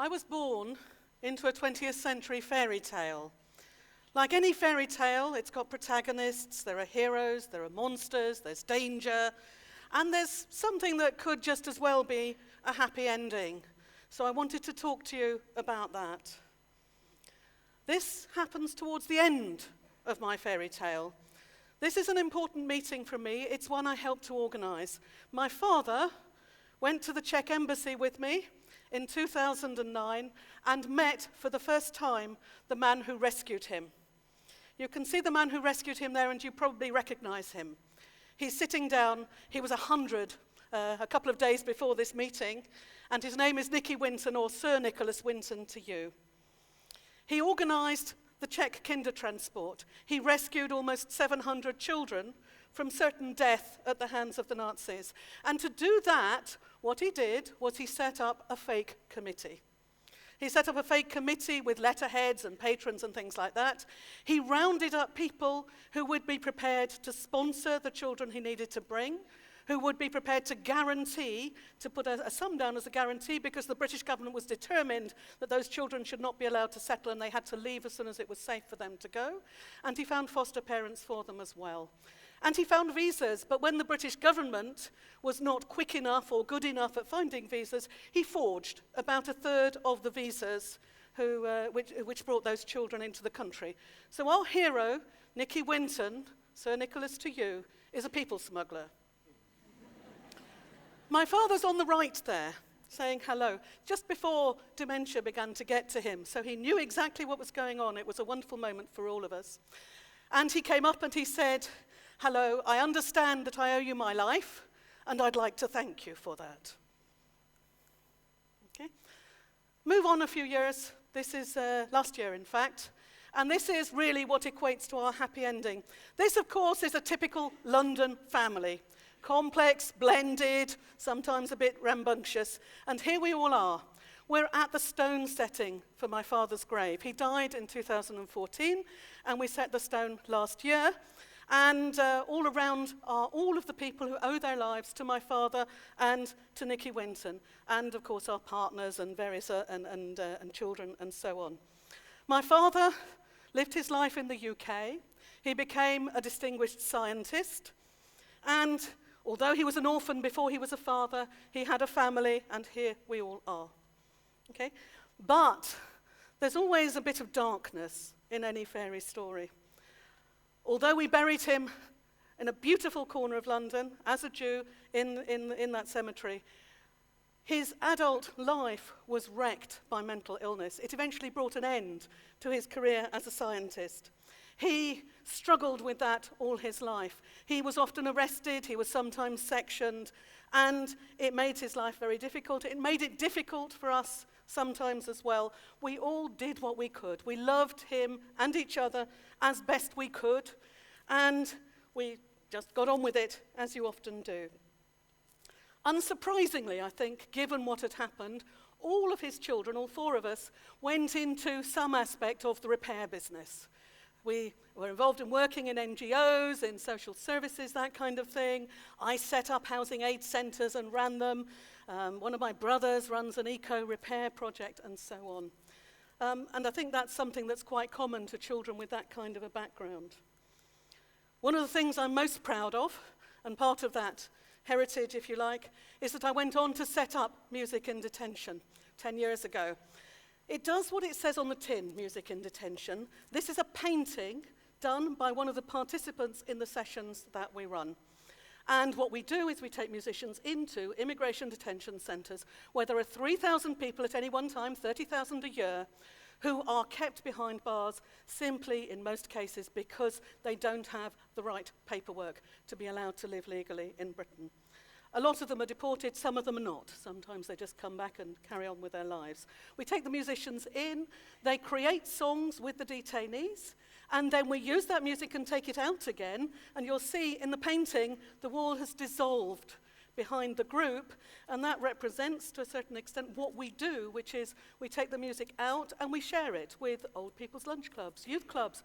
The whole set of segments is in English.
I was born into a 20th century fairy tale. Like any fairy tale, it's got protagonists, there are heroes, there are monsters, there's danger, and there's something that could just as well be a happy ending. So I wanted to talk to you about that. This happens towards the end of my fairy tale. This is an important meeting for me. It's one I helped to organize. My father went to the Czech embassy with me in 2009 and met for the first time the man who rescued him. You can see the man who rescued him there, and you probably recognize him. He's sitting down. He was 100 a couple of days before this meeting, and his name is Nicky Winton, or Sir Nicholas Winton to you. He organized the Czech Kindertransport. He rescued almost 700 children from certain death at the hands of the Nazis. And to do that, what he did was he set up a fake committee. He set up a fake committee with letterheads and patrons and things like that. He rounded up people who would be prepared to sponsor the children he needed to bring, who would be prepared to guarantee, to put a sum down as a guarantee, because the British government was determined that those children should not be allowed to settle and they had to leave as soon as it was safe for them to go. And he found foster parents for them as well. And he found visas, but when the British government was not quick enough or good enough at finding visas, he forged about a third of the visas which brought those children into the country. So our hero, Nicky Winton, Sir Nicholas to you, is a people smuggler. My father's on the right there, saying hello, just before dementia began to get to him, so he knew exactly what was going on. It was a wonderful moment for all of us. And he came up and he said, "Hello, I understand that I owe you my life, and I'd like to thank you for that." Okay. Move on a few years. This is last year, in fact. And this is really what equates to our happy ending. This, of course, is a typical London family. Complex, blended, sometimes a bit rambunctious. And here we all are. We're at the stone setting for my father's grave. He died in 2014, and we set the stone last year. And all around are all of the people who owe their lives to my father and to Nicky Winton, and of course our partners and various and children and so on. My father lived his life in the UK. He became a distinguished scientist, and although he was an orphan before he was a father, he had a family, and here we all are. Okay? But there's always a bit of darkness in any fairy story. Although we buried him in a beautiful corner of London, as a Jew, in that cemetery, his adult life was wrecked by mental illness. It eventually brought an end to his career as a scientist. He struggled with that all his life. He was often arrested, he was sometimes sectioned, and it made his life very difficult. It made it difficult for us sometimes as well. We all did what we could. We loved him and each other as best we could, and we just got on with it, as you often do. Unsurprisingly, I think, given what had happened, all of his children, all four of us, went into some aspect of the repair business. We were involved in working in NGOs, in social services, that kind of thing. I set up housing aid centres and ran them. One of my brothers runs an eco-repair project, and so on. And I think that's something that's quite common to children with that kind of a background. One of the things I'm most proud of, and part of that heritage, if you like, is that I went on to set up Music in Detention 10 years ago. It does what it says on the tin, Music in Detention. This is a painting done by one of the participants in the sessions that we run. And what we do is we take musicians into immigration detention centres where there are 3,000 people at any one time, 30,000 a year, who are kept behind bars simply, in most cases, because they don't have the right paperwork to be allowed to live legally in Britain. A lot of them are deported, some of them are not. Sometimes they just come back and carry on with their lives. We take the musicians in, they create songs with the detainees, and then we use that music and take it out again, and you'll see in the painting the wall has dissolved behind the group, and that represents to a certain extent what we do, which is we take the music out and we share it with old people's lunch clubs, youth clubs,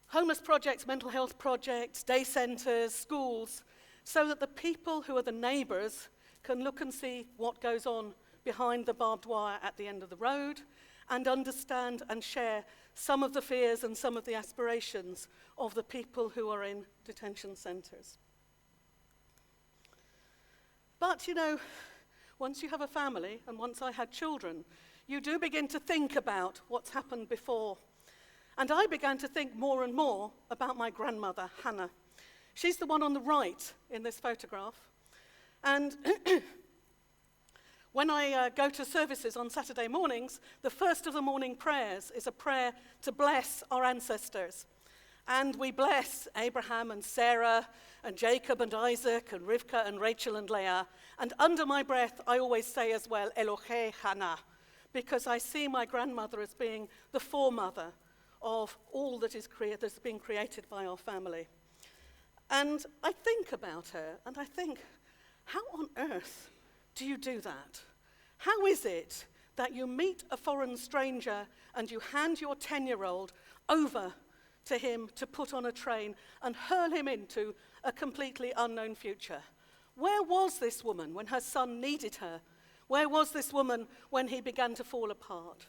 homeless projects, mental health projects, day centres, schools, so that the people who are the neighbours can look and see what goes on behind the barbed wire at the end of the road and understand and share some of the fears and some of the aspirations of the people who are in detention centres. But, you know, once you have a family, and once I had children, you do begin to think about what's happened before. And I began to think more and more about my grandmother, Hannah. She's the one on the right in this photograph. And when I go to services on Saturday mornings, the first of the morning prayers is a prayer to bless our ancestors. And we bless Abraham and Sarah and Jacob and Isaac and Rivka and Rachel and Leah. And under my breath, I always say as well, Elohe Hannah, because I see my grandmother as being the foremother of all that is that's been created by our family. And I think about her, and I think, how on earth do you do that? How is it that you meet a foreign stranger and you hand your 10-year-old over to him to put on a train and hurl him into a completely unknown future? Where was this woman when her son needed her? Where was this woman when he began to fall apart?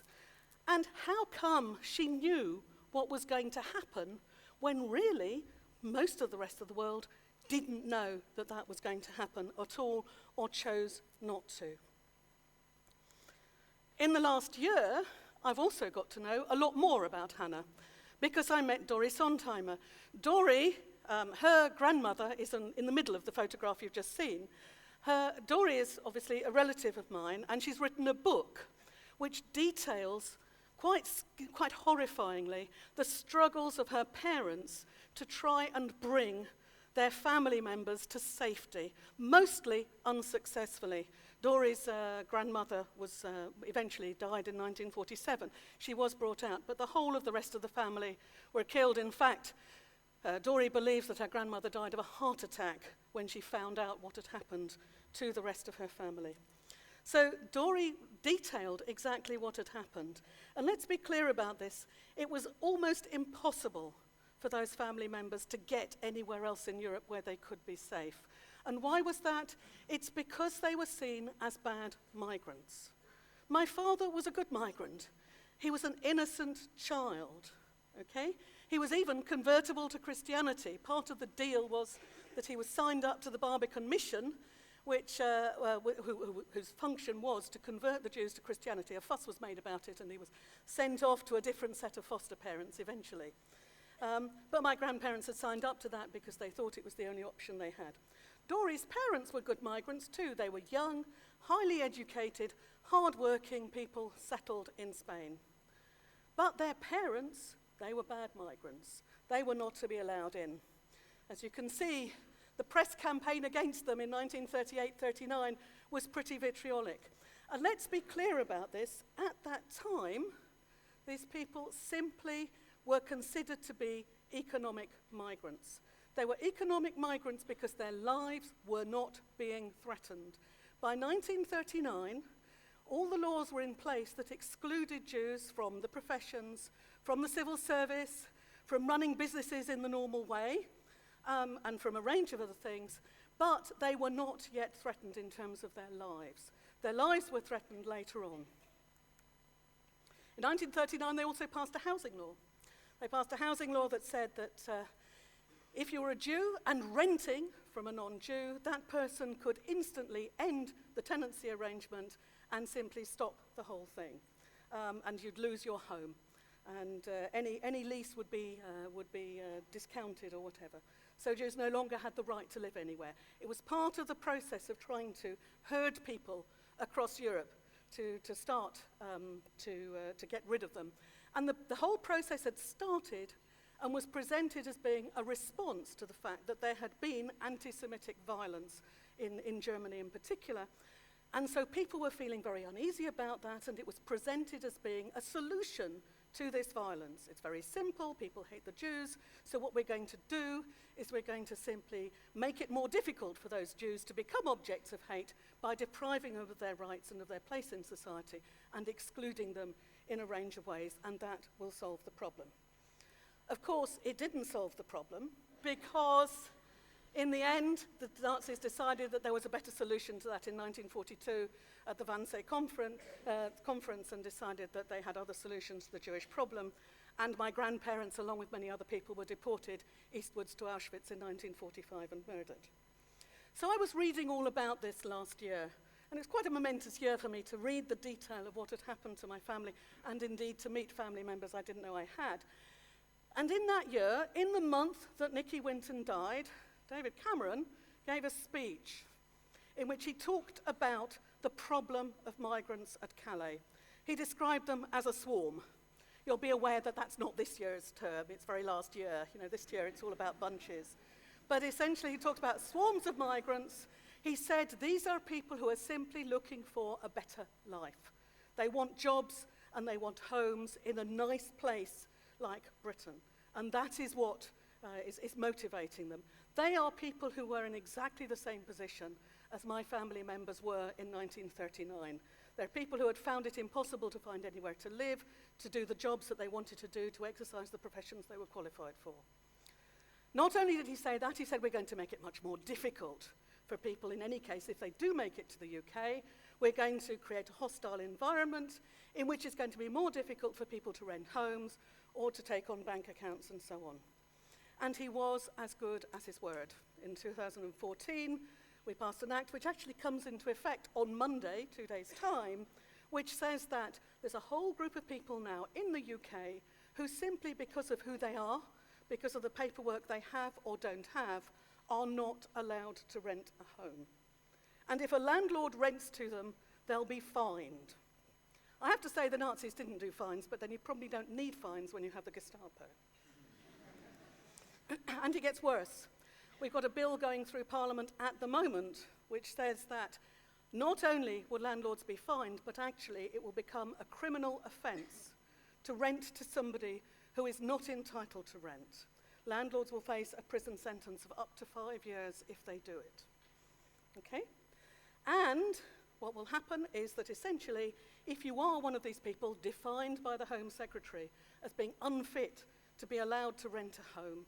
And how come she knew what was going to happen when really most of the rest of the world didn't know that that was going to happen at all or chose not to? In the last year, I've also got to know a lot more about Hannah because I met Dori Sontheimer. Dori, her grandmother is in the middle of the photograph you've just seen. Dori is obviously a relative of mine, and she's written a book which details quite horrifyingly the struggles of her parents to try and bring their family members to safety, mostly unsuccessfully. Dori's grandmother was eventually died in 1947. She was brought out, but the whole of the rest of the family were killed. In fact, Dori believes that her grandmother died of a heart attack when she found out what had happened to the rest of her family. So Dori detailed exactly what had happened. And let's be clear about this. It was almost impossible for those family members to get anywhere else in Europe where they could be safe. And why was that? It's because they were seen as bad migrants. My father was a good migrant. He was an innocent child, okay? He was even convertible to Christianity. Part of the deal was that he was signed up to the Barbican mission, whose function was to convert the Jews to Christianity. A fuss was made about it, and he was sent off to a different set of foster parents eventually. But my grandparents had signed up to that because they thought it was the only option they had. Dori's parents were good migrants too. They were young, highly educated, hard-working people settled in Spain. But their parents, they were bad migrants. They were not to be allowed in. As you can see, the press campaign against them in 1938-39 was pretty vitriolic. And let's be clear about this. At that time, these people simply were considered to be economic migrants. They were economic migrants because their lives were not being threatened. By 1939, all the laws were in place that excluded Jews from the professions, from the civil service, from running businesses in the normal way, and from a range of other things, but they were not yet threatened in terms of their lives. Their lives were threatened later on. In 1939, they also passed a housing law. They passed a housing law that said that if you were a Jew and renting from a non-Jew, that person could instantly end the tenancy arrangement and simply stop the whole thing. And you'd lose your home. And any lease would be discounted or whatever. So Jews no longer had the right to live anywhere. It was part of the process of trying to herd people across Europe to start to get rid of them. And the whole process had started and was presented as being a response to the fact that there had been anti-Semitic violence in Germany in particular. And so people were feeling very uneasy about that, and it was presented as being a solution to this violence. It's very simple. People hate the Jews. So what we're going to do is we're going to simply make it more difficult for those Jews to become objects of hate by depriving them of their rights and of their place in society and excluding them in a range of ways, and that will solve the problem. Of course, it didn't solve the problem because In the end, the Nazis decided that there was a better solution to that in 1942 at the Wannsee conference and decided that they had other solutions to the Jewish problem. And my grandparents, along with many other people, were deported eastwards to Auschwitz in 1945 and murdered. So I was reading all about this last year, and it's quite a momentous year for me to read the detail of what had happened to my family, and indeed to meet family members I didn't know I had. And in that year, in the month that Nicky Winton died, David Cameron gave a speech in which he talked about the problem of migrants at Calais. He described them as a swarm. You'll be aware that that's not this year's term, it's very last year. This year it's all about bunches. But essentially he talked about swarms of migrants. He said these are people who are simply looking for a better life. They want jobs and they want homes in a nice place like Britain. And that is what is motivating them. They are people who were in exactly the same position as my family members were in 1939. They're people who had found it impossible to find anywhere to live, to do the jobs that they wanted to do, to exercise the professions they were qualified for. Not only did he say that, he said we're going to make it much more difficult for people in any case if they do make it to the UK. We're going to create a hostile environment in which it's going to be more difficult for people to rent homes or to take on bank accounts and so on. And he was as good as his word. In 2014, we passed an act which actually comes into effect on Monday, 2 days' time, which says that there's a whole group of people now in the UK who simply because of who they are, because of the paperwork they have or don't have, are not allowed to rent a home. And if a landlord rents to them, they'll be fined. I have to say the Nazis didn't do fines, but then you probably don't need fines when you have the Gestapo. And it gets worse. We've got a bill going through Parliament at the moment which says that not only will landlords be fined, but actually it will become a criminal offence to rent to somebody who is not entitled to rent. Landlords will face a prison sentence of up to 5 years if they do it. Okay? And what will happen is that essentially, if you are one of these people defined by the Home Secretary as being unfit to be allowed to rent a home,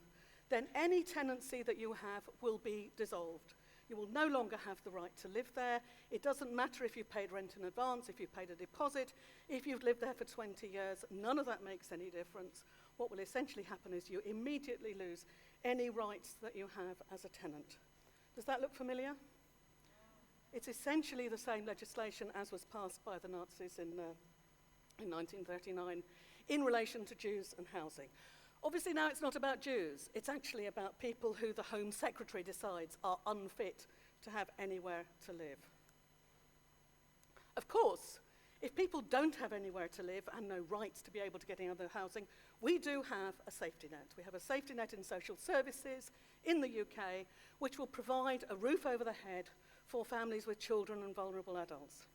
then any tenancy that you have will be dissolved. You will no longer have the right to live there. It doesn't matter if you paid rent in advance, if you paid a deposit, if you've lived there for 20 years, none of that makes any difference. What will essentially happen is you immediately lose any rights that you have as a tenant. Does that look familiar? It's essentially the same legislation as was passed by the Nazis in 1939 in relation to Jews and housing. Obviously now it's not about Jews, it's actually about people who the Home Secretary decides are unfit to have anywhere to live. Of course, if people don't have anywhere to live and no rights to be able to get any other housing, we do have a safety net. We have a safety net in social services in the UK, which will provide a roof over the head for families with children and vulnerable adults.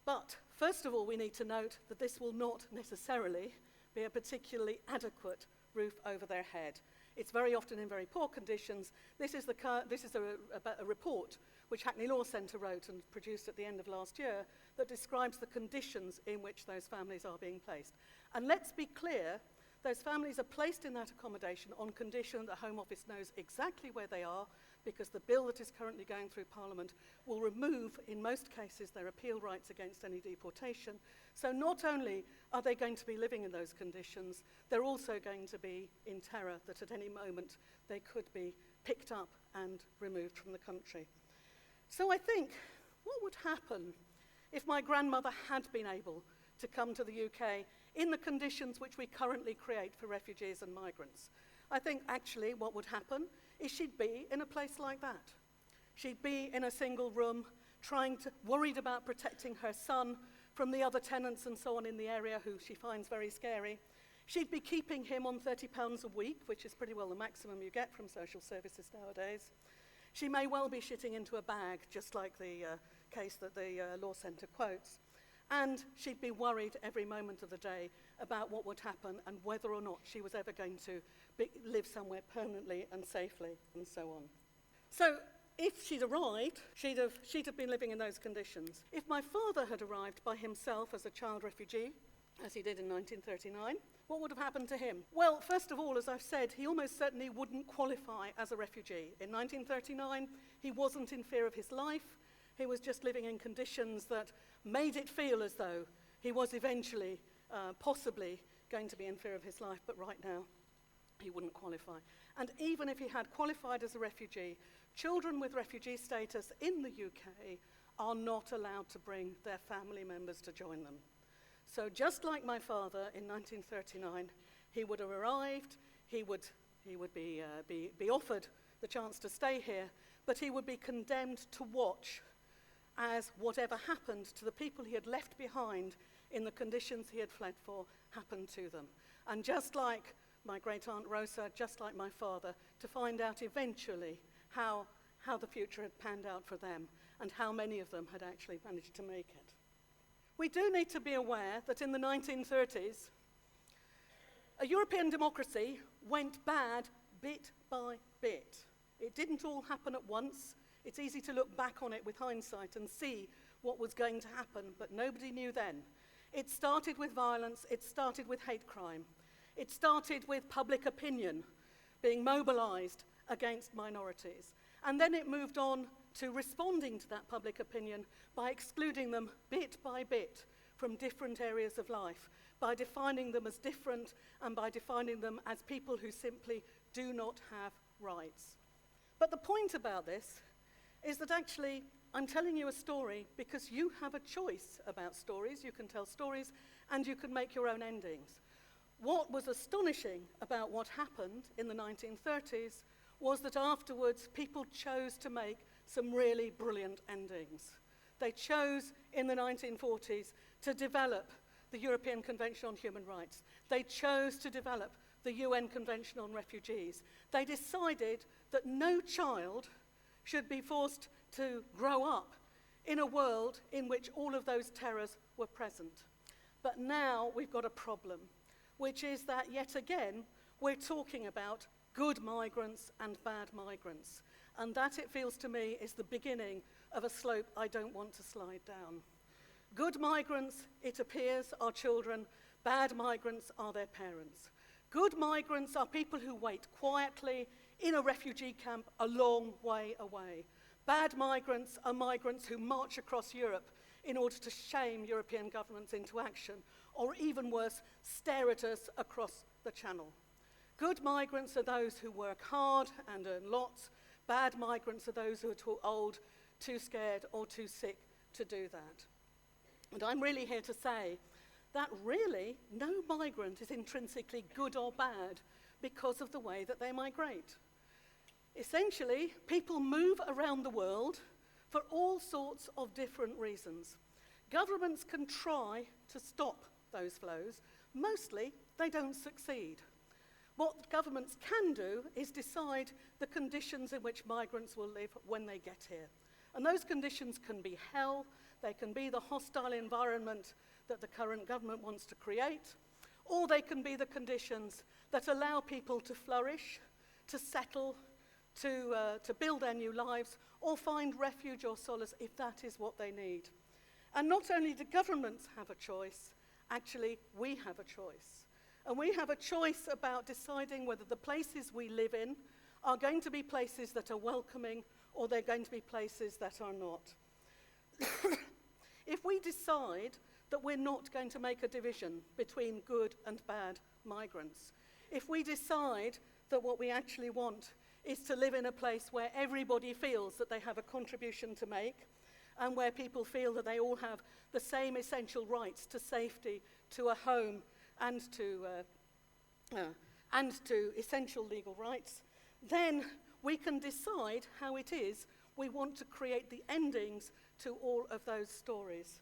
But first of all, we need to note that this will not necessarily be a particularly adequate roof over their head. It's very often in very poor conditions. This is a report which Hackney Law Centre wrote and produced at the end of last year that describes the conditions in which those families are being placed. And let's be clear, those families are placed in that accommodation on condition that the Home Office knows exactly where they are, because the bill that is currently going through Parliament will remove, in most cases, their appeal rights against any deportation. So not only are they going to be living in those conditions, they're also going to be in terror that at any moment they could be picked up and removed from the country. So I think, what would happen if my grandmother had been able to come to the UK in the conditions which we currently create for refugees and migrants? I think actually what would happen is she'd be in a place like that. She'd be in a single room, worried about protecting her son from the other tenants and so on in the area who she finds very scary. She'd be keeping him on £30 a week, which is pretty well the maximum you get from social services nowadays. She may well be shitting into a bag, just like the case that the Law Centre quotes. And she'd be worried every moment of the day about what would happen and whether or not she was ever going to live somewhere permanently and safely and so on. So if she'd arrived, she'd have been living in those conditions. If my father had arrived by himself as a child refugee as he did in 1939, what would have happened to him? Well, first of all, as I've said, he almost certainly wouldn't qualify as a refugee. In 1939, he wasn't in fear of his life. He was just living in conditions that made it feel as though he was eventually, possibly, going to be in fear of his life, but right now, he wouldn't qualify. And even if he had qualified as a refugee, children with refugee status in the UK are not allowed to bring their family members to join them. So just like my father in 1939, he would have arrived, he would be offered the chance to stay here, but he would be condemned to watch as whatever happened to the people he had left behind in the conditions he had fled for happened to them. And just like my great-aunt Rosa, just like my father, to find out eventually how the future had panned out for them and how many of them had actually managed to make it. We do need to be aware that in the 1930s, a European democracy went bad bit by bit. It didn't all happen at once. It's easy to look back on it with hindsight and see what was going to happen, but nobody knew then. It started with violence, it started with hate crime. It started with public opinion being mobilized against minorities. And then it moved on to responding to that public opinion by excluding them bit by bit from different areas of life, by defining them as different and by defining them as people who simply do not have rights. But the point about this is that actually I'm telling you a story because you have a choice about stories. You can tell stories and you can make your own endings. What was astonishing about what happened in the 1930s was that afterwards people chose to make some really brilliant endings. They chose in the 1940s to develop the European Convention on Human Rights. They chose to develop the UN Convention on Refugees. They decided that no child should be forced to grow up in a world in which all of those terrors were present. But now we've got a problem, which is that yet again we're talking about good migrants and bad migrants. And that, it feels to me, is the beginning of a slope I don't want to slide down. Good migrants, it appears, are children. Bad migrants are their parents. Good migrants are people who wait quietly in a refugee camp a long way away. Bad migrants are migrants who march across Europe in order to shame European governments into action, or even worse, stare at us across the channel. Good migrants are those who work hard and earn lots. Bad migrants are those who are too old, too scared, or too sick to do that. And I'm really here to say that really no migrant is intrinsically good or bad because of the way that they migrate. Essentially, people move around the world for all sorts of different reasons. Governments can try to stop those flows. Mostly, they don't succeed. What governments can do is decide the conditions in which migrants will live when they get here. And those conditions can be hell, they can be the hostile environment that the current government wants to create, or they can be the conditions that allow people to flourish, to settle, to build their new lives, or find refuge or solace if that is what they need. And not only do governments have a choice, actually we have a choice. And we have a choice about deciding whether the places we live in are going to be places that are welcoming or they're going to be places that are not. If we decide that we're not going to make a division between good and bad migrants, if we decide that what we actually want is to live in a place where everybody feels that they have a contribution to make and where people feel that they all have the same essential rights to safety, to a home, and to essential legal rights, then we can decide how it is we want to create the endings to all of those stories.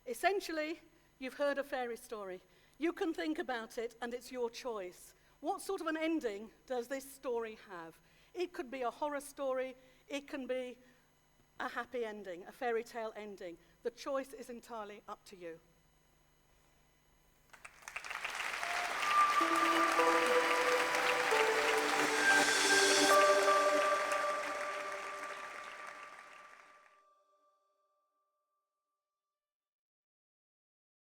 Essentially, you've heard a fairy story. You can think about it, and it's your choice. What sort of an ending does this story have? It could be a horror story, it can be a happy ending, a fairy tale ending. The choice is entirely up to you.